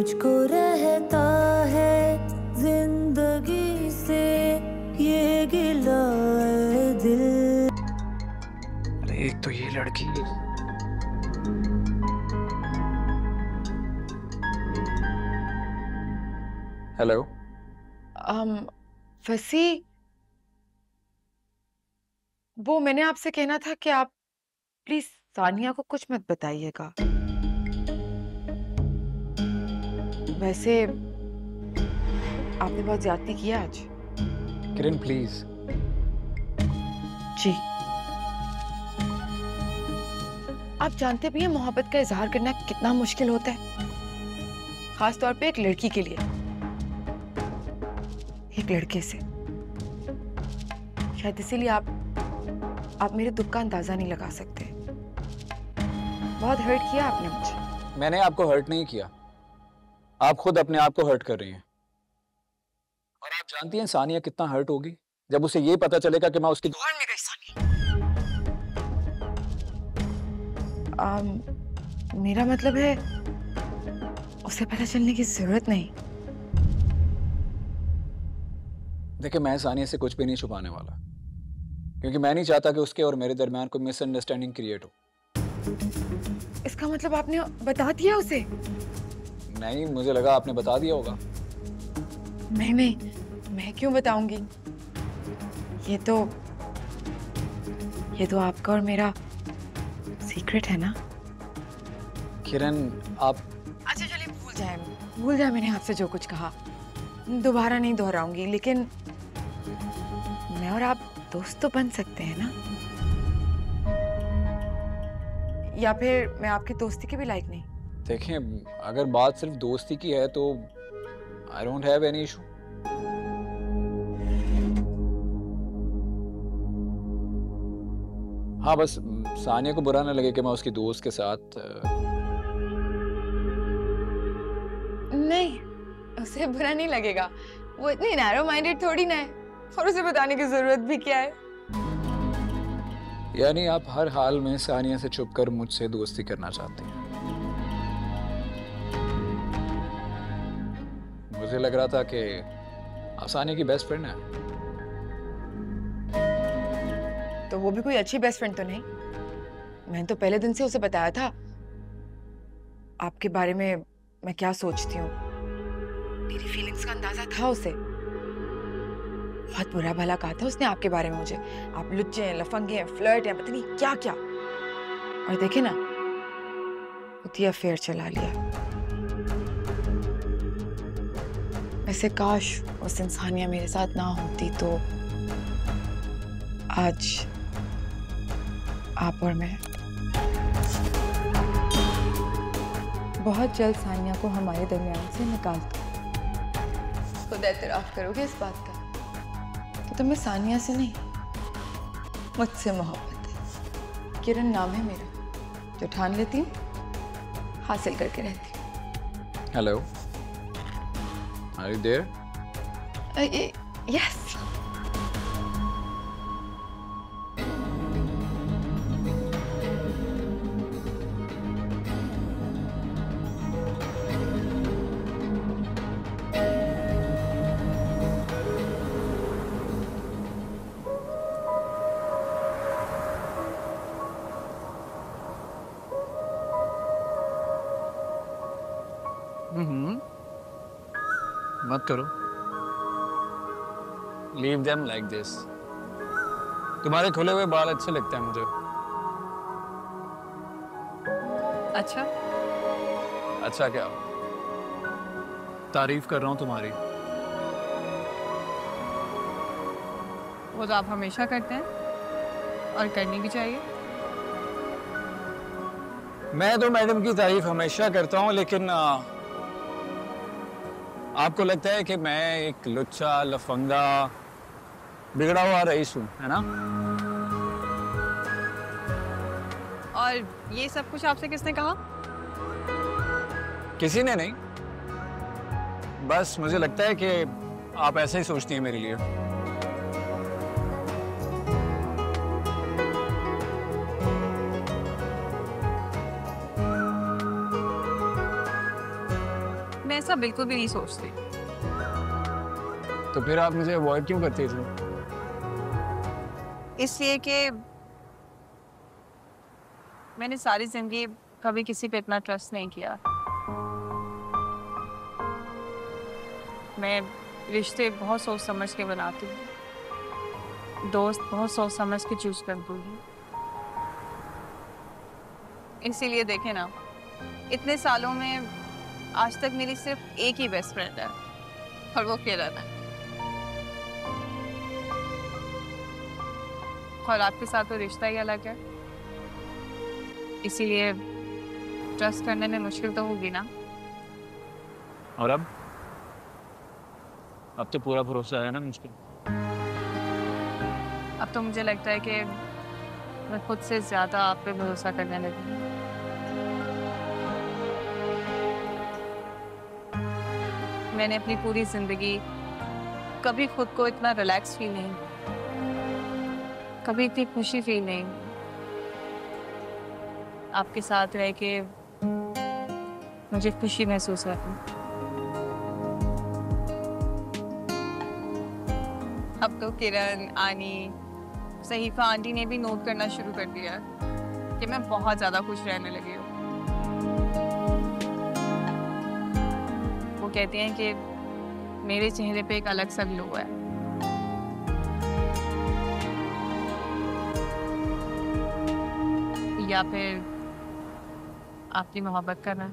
मुझको रहता है जिंदगी से ये गिला है दिल। अरे एक तो ये लड़की। हेलो। फसी, वो मैंने आपसे कहना था कि आप प्लीज सानिया को कुछ मत बताइएगा। वैसे आपने बहुत ज्यादती किया आज। किरण प्लीज। जी, आप जानते भी हैं मोहब्बत का इजहार करना कितना मुश्किल होता है, खास तौर पे एक लड़की के लिए, एक लड़के से। शायद इसीलिए आप मेरे दुख का अंदाजा नहीं लगा सकते। बहुत हर्ट किया आपने मुझे। मैंने आपको हर्ट नहीं किया, आप खुद अपने आप को हर्ट कर रही हैं। और आप जानती हैं सानिया कितना हर्ट होगी जब उसे ये पता चलेगा कि मैं उसकी कौन में गई सानिया? मेरा मतलब है उसे पता चलने की जरूरत नहीं। देखिए, मैं सानिया से कुछ भी नहीं छुपाने वाला, क्योंकि मैं नहीं चाहता कि उसके और मेरे दरमियान कोई मिसअंडरस्टैंडिंग क्रिएट हो। इसका मतलब आपने बता दिया उसे? नहीं, मुझे लगा आपने बता दिया होगा। नहीं, मैं क्यों बताऊंगी? ये तो आपका और मेरा सीक्रेट है ना। किरण, आप अच्छा चलिए, भूल जाए मैंने आपसे जो कुछ कहा। दोबारा नहीं दोहराऊंगी, लेकिन मैं और आप दोस्त तो बन सकते हैं ना? या फिर मैं आपकी दोस्ती के भी लायक नहीं? देखें, अगर बात सिर्फ दोस्ती की है तो I don't have any issue. हाँ, बस सानिया को बुरा ना लगे कि मैं उसकी दोस्त के साथ। नहीं, उसे बुरा नहीं लगेगा। वो इतनी नैरो माइंडेड थोड़ी ना है, और उसे बताने की जरूरत भी क्या है। यानी आप हर हाल में सानिया से छुपकर मुझसे दोस्ती करना चाहती हैं? मुझे लग रहा था कि आप सानिया की बेस्ट फ्रेंड है। तो वो भी कोई अच्छी बेस्ट फ्रेंड तो नहीं। मैंने तो पहले दिन से उसे बताया था आपके बारे में मैं क्या सोचती हूँ। मेरी फीलिंग्स का अंदाजा था उसे। बहुत बुरा भला कहा था उसने आपके बारे में मुझे। आप लुच्चे हैं, लफंगे हैं, फ्लर्ट हैं, पता नहीं क्या क्या। और देखे ना, खुद ही अफेयर चला लिया। वैसे काश उस इंसानिया मेरे साथ ना होती तो आज आप और मैं। बहुत जल्द सानिया को हमारे दरमियान से निकाल दो। खुद एतराफ करोगे इस बात का कि तुम्हें सानिया से नहीं, मुझसे मोहब्बत है। किरण नाम है मेरा, जो ठान लेती हूँ हासिल करके रहती हूँ। Hello, are you there? Yes. मत करो। Leave them like this. तुम्हारे खुले हुए बाल अच्छे लगते हैं मुझे। अच्छा? अच्छा क्या, तारीफ कर रहा हूँ तुम्हारी। वो तो आप हमेशा करते हैं और करनी भी चाहिए। मैं तो मैडम की तारीफ हमेशा करता हूँ, लेकिन आपको लगता है कि मैं एक लुच्चा लफंगा बिगड़ा हुआ रईस हूँ, है ना? और ये सब कुछ आपसे किसने कहा? किसी ने नहीं, बस मुझे लगता है कि आप ऐसे ही सोचती हैं मेरे लिए। मैं ऐसा बिल्कुल भी नहीं सोचती। तो फिर आप मुझे अवॉइड क्यों करते थे? इसलिए कि मैंने सारी जिंदगी कभी किसी पे इतना ट्रस्ट नहीं किया। मैं रिश्ते बहुत सोच समझ के बनाती हूँ, दोस्त बहुत सोच समझ के चूज करती हूँ। इसीलिए देखे ना, इतने सालों में आज तक मेरी सिर्फ एक ही बेस्ट फ्रेंड है और वो किरण है। और आपके साथ तो रिश्ता ही अलग है, इसीलिए ट्रस्ट करने में मुश्किल तो होगी ना। और अब तो पूरा भरोसा है ना मुझ पे? अब तो मुझे लगता है कि मैं खुद से ज्यादा आप पे भरोसा करने लगी हूँ। मैंने अपनी पूरी जिंदगी कभी खुद को इतना रिलैक्स फील नहीं, कभी इतनी खुशी फील नहीं। आपके साथ रह के मुझे खुशी महसूस होती है। अब तो किरण, आनी, सहीफा आंटी ने भी नोट करना शुरू कर दिया कि मैं बहुत ज्यादा खुश रहने लगी हूँ। वो कहती हैं कि मेरे चेहरे पे एक अलग सा ग्लो है। या फिर आपकी मोहब्बत करना।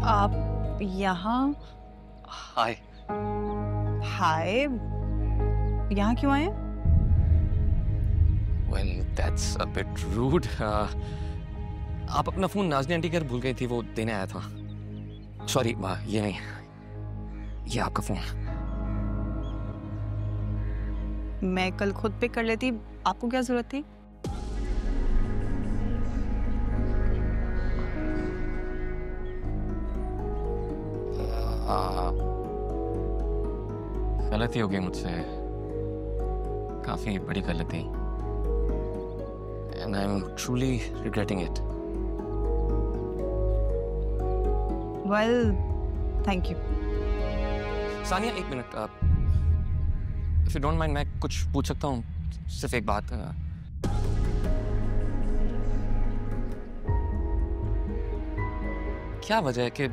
आप यहाँ? हाय। हाय, यहाँ क्यों आए? Well, that's a bit rude. आप अपना फोन नाज़नी आंटी के घर भूल गई थी, वो देने आया था। सॉरी, ये नहीं, ये आपका फोन। मैं कल खुद पिक कर लेती, आपको क्या जरूरत थी? गलती हो गई मुझसे, काफी बड़ी गलती, and I'm truly regretting it. Well, thank you. Sania, एक minute, if you don't mind, मैं कुछ पूछ सकता हूँ? सिर्फ एक बात। क्या वजह है कि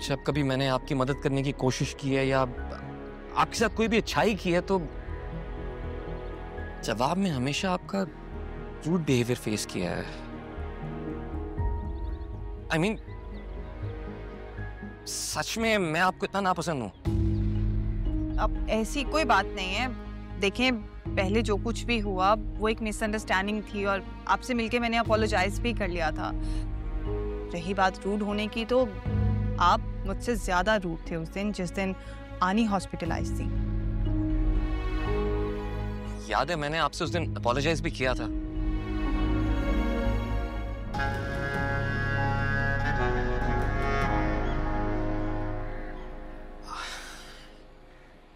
जब कभी मैंने आपकी मदद करने की कोशिश की है या आपके साथ कोई भी अच्छाई की है, तो जवाब में हमेशा आपका रूड बिहेवियर फेस किया है? I mean, सच में मैं आपको इतना नापसंद हूँ? अब ऐसी कोई बात नहीं है। देखें, पहले जो कुछ भी हुआ वो एक मिसअंडरस्टैंडिंग थी और आपसे मिलके मैंने अपोलोजाइज भी कर लिया था। रही बात रूड होने की, तो आप मुझसे ज्यादा रूड थे उस दिन, जिस दिन आनी हॉस्पिटलाइज थी। याद है, मैंने आपसे उस दिन अपोलोजाइज भी किया था।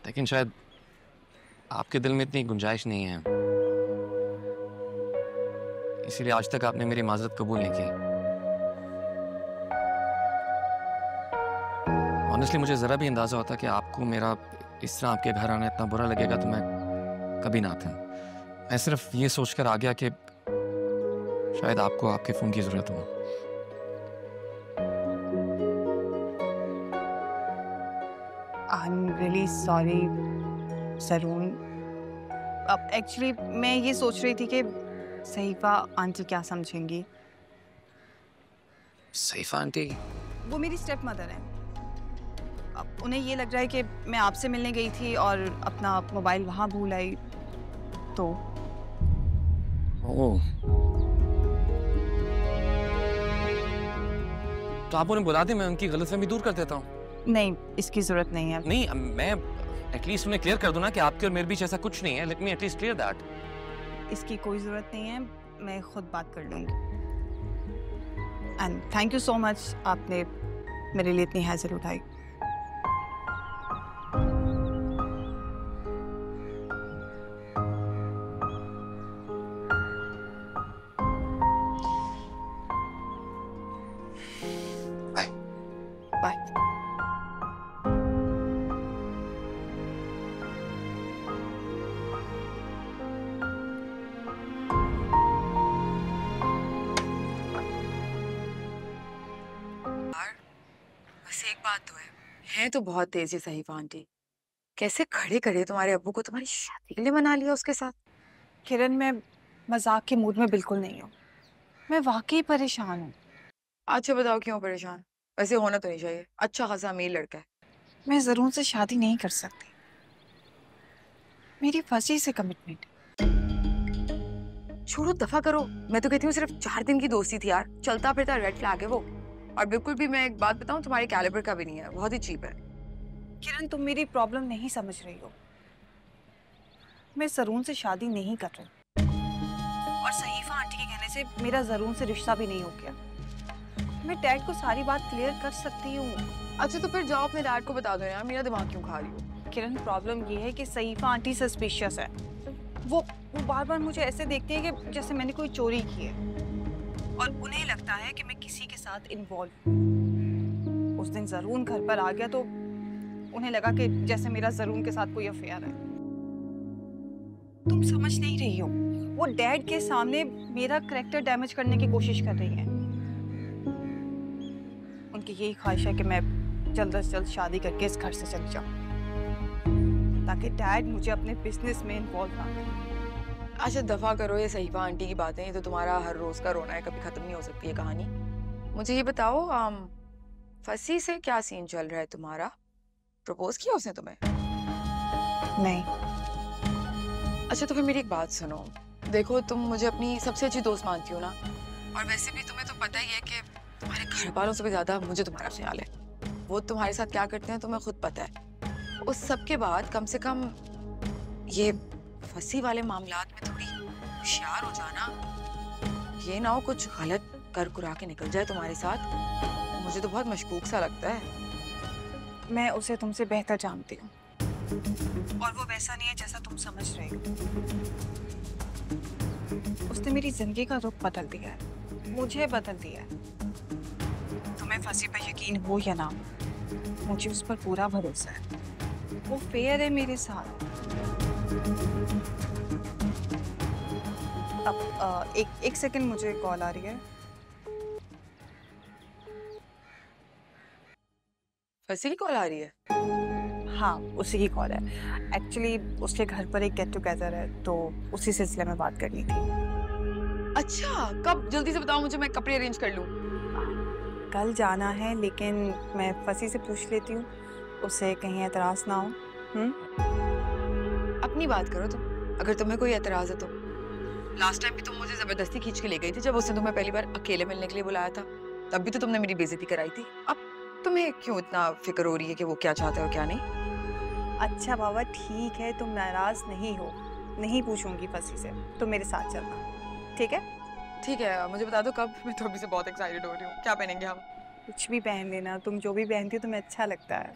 लेकिन शायद आपके दिल में इतनी गुंजाइश नहीं है, इसीलिए आज तक आपने मेरी माजरत कबूल नहीं की। ऑनेस्टली मुझे जरा भी अंदाजा होता कि आपको मेरा इस तरह आपके घर आना इतना बुरा लगेगा, तो मैं कभी ना आता। मैं सिर्फ ये सोचकर आ गया कि शायद आपको आपके फोन की जरूरत हो। रियली सॉरी सरून। अब एक्चुअली मैं ये सोच रही थी कि सहीफा आंटी क्या समझेंगी। सहीफा आंटी? वो मेरी स्टेप मदर है। अब उन्हें ये लग रहा है कि मैं आपसे मिलने गई थी और अपना मोबाइल वहाँ भूल आई, तो ओह, तो आप उन्हें बुला दें, मैं उनकी गलतफहमी दूर कर देता हूँ। नहीं, इसकी जरूरत नहीं है। नहीं, मैं एटलीस्ट उन्हें क्लियर कर दूं ना कि आपके और मेरे बीच ऐसा कुछ नहीं है। Let me at least clear that. इसकी कोई जरूरत नहीं है, मैं खुद बात कर लूँगी। And thank you so much, आपने मेरे लिए इतनी हैसल उठाई। बाय। बस एक बात तो है तो बहुत तेज है सहीफा आंटी। कैसे खड़े करे तुम्हारे अब्बू को तुम्हारी शादी के लिए मना लिया उसके साथ। किरण, मैं मजाक के मूड में बिल्कुल नहीं हूँ, मैं वाकई परेशान हूँ। अच्छा बताओ क्यों परेशान? वैसे होना तो नहीं चाहिए, अच्छा खासा अमीर लड़का है। मैं जरून से शादी नहीं कर सकती, मेरी फंसी से कमिटमेंट। छोड़ो, दफा करो। मैं तो कहती हूँ सिर्फ 4 दिन की दोस्ती थी यार, चलता फिरता रेड फ्लैग है वो। और बिल्कुल भी, मैं एक बात बताऊँ, तुम्हारे कैलिबर का भी नहीं है, बहुत ही चीप है। किरण, तुम मेरी प्रॉब्लम नहीं समझ रही हो। मैं जरून से शादी नहीं कर रही, और सहीफा आंटी के कहने से मेरा जरून से रिश्ता भी नहीं हो गया। मैं डैड को सारी बात क्लियर कर सकती हूँ। अच्छा तो फिर जाओ अपने डैड को बता दो यार, मेरा दिमाग क्यों खा रही हो। किरण, प्रॉब्लम ये है कि सहीफा आंटी सस्पिशियस है। वो बार बार मुझे ऐसे देखती है कि जैसे मैंने कोई चोरी की है, और उन्हें लगता है कि मैं किसी के साथ इन्वॉल्व हूँ। उस दिन जरून घर पर आ गया तो उन्हें लगा कि जैसे मेरा जरून के साथ कोई अफेयर है। तुम समझ नहीं रही हो, वो डैड के सामने मेरा करैक्टर डैमेज करने की कोशिश कर रही हैं। उनकी यही ख्वाहिश है कि मैं जल्द से जल्द शादी करके इस घर से चली जाऊं, ताकि डैड मुझे अपने बिजनेस में इन्वॉल्व ना करें। अच्छा दफा करो ये सहीफा आंटी की बातें, ये तो तुम्हारा हर रोज का रोना है, कभी खत्म नहीं हो सकती है कहानी। मुझे ये बताओ, फसी से क्या सीन चल रहा है तुम्हारा? प्रपोज किया उसने तुम्हें? नहीं। अच्छा तो फिर मेरी एक बात सुनो, देखो तुम मुझे अपनी सबसे अच्छी दोस्त मानती हो ना, और वैसे भी तुम्हें तो पता ही है कि तुम्हारे घर वालों से भी ज्यादा मुझे तुम्हारा ख्याल है। वो तुम्हारे साथ क्या करते हैं तुम्हें खुद पता है। उस सब के बाद कम से कम ये फंसी वाले मामलात में थोड़ी होशियार हो जाना। ये ना हो कुछ गलत कर कुरा के निकल जाए तुम्हारे साथ, मुझे तो बहुत मशकूक सा लगता है। मैं उसे तुमसे बेहतर जानती हूँ, और वो वैसा नहीं है जैसा तुम समझ रहे हो। उसने मेरी जिंदगी का रुख बदल दिया है, मुझे बदल दिया है। तुम्हें फंसी पर यकीन हो या ना, मुझे उस पर पूरा भरोसा है। वो फेयर है मेरे साथ। अब एक सेकंड, मुझे कॉल आ रही है। फंसी की कॉल आ रही है? हाँ, उसी की कॉल है। एक्चुअली उसके घर पर एक गेट टुगेदर है, तो उसी सिलसिले में बात करनी थी। अच्छा कब? जल्दी से बताओ मुझे, मैं कपड़े अरेंज कर लूँ। कल जाना है, लेकिन मैं फंसी से पूछ लेती हूँ, उसे कहीं एतराज ना हो। अपनी बात करो तुम, अगर तुम्हें कोई एतराज है तो। लास्ट टाइम भी तुम मुझे जबरदस्ती खींच के ले गई थी, जब उसने तुम्हें पहली बार अकेले मिलने के लिए बुलाया था, तब भी तो तुमने मेरी बेइज्जती कराई थी। अब तुम्हें क्यों इतना फिक्र हो रही है कि वो क्या चाहते हो क्या नहीं? अच्छा बाबा ठीक है, तुम नाराज नहीं हो, नहीं पूछूंगी फंसी से, तुम मेरे साथ चलना, ठीक है? ठीक है, मुझे बता दो कब। मैं तो अभी से बहुत एक्साइटेड हो रही हूँ। क्या पहनेंगे हम? कुछ भी पहन लेना, तुम जो भी पहनती हो तुम्हें अच्छा लगता है।